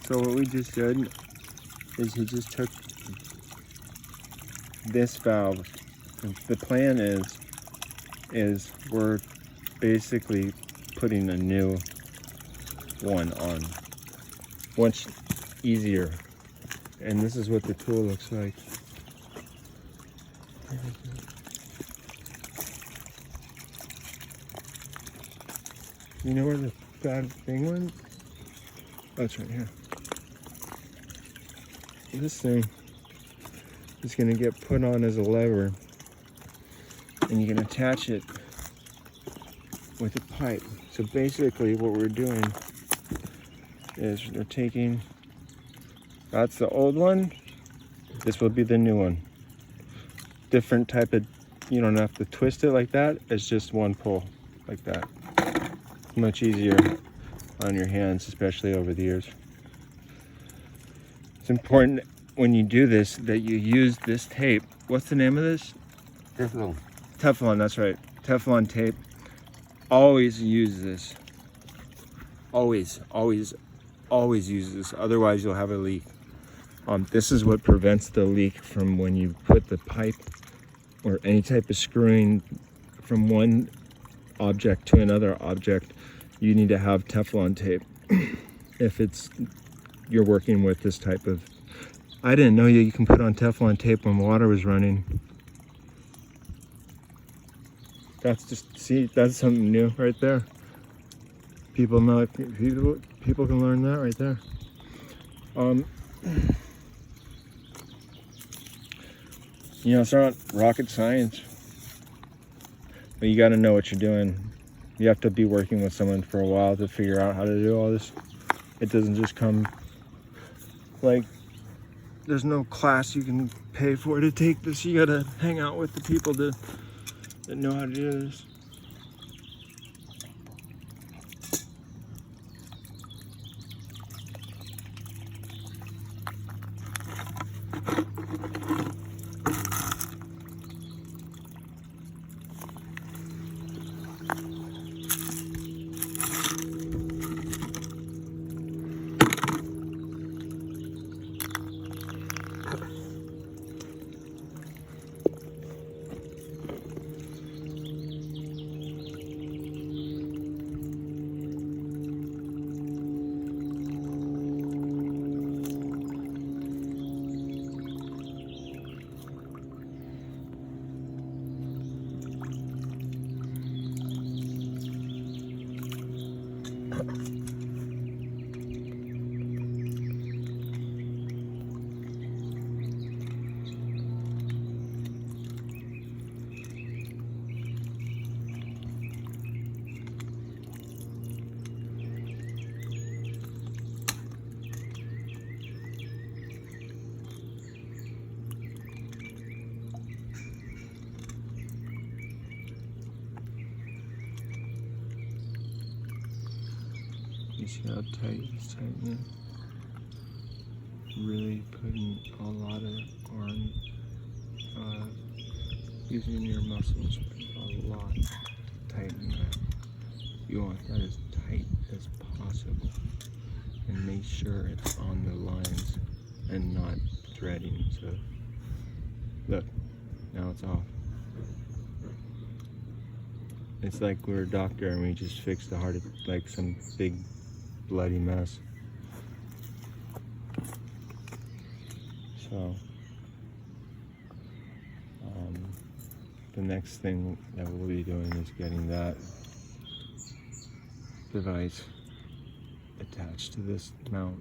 So what we just did is he just took this valve. The plan is we're basically putting a new one on, much easier. And this is what the tool looks like. You know where the bad thing went? Oh, it's right here. This thing is going to get put on as a lever, and you can attach it with a pipe. So basically what we're doing is we're taking, that's the old one, this will be the new one. Different type of, you don't have to twist it like that, it's just one pull like that. Much easier on your hands, especially over the ears. It's important when you do this that you use this tape. What's the name of this? Teflon. Teflon, that's right. Teflon tape. Always use this. Always use this. Otherwise you'll have a leak. This is what prevents the leak from when you put the pipe or any type of screwing from one object to another object. You need to have Teflon tape if you're working with this type of. I didn't know you can put on Teflon tape when water was running. That's just, see, that's something new right there. People know, people can learn that right there. You know, it's not rocket science, but you got to know what you're doing. You have to be working with someone for a while to figure out how to do all this. It doesn't just come like, there's no class you can pay for to take this. You got to hang out with the people that know how to do this. You see how tight he's tightening? Really putting a lot on, using your muscles a lot to tighten that. You want that as tight as possible, and make sure it's on the lines and not threading. So look, now it's off. It's like we're a doctor and we just fixed the heart of like some big bloody mess. So the next thing that we'll be doing is getting that device attached to this mount.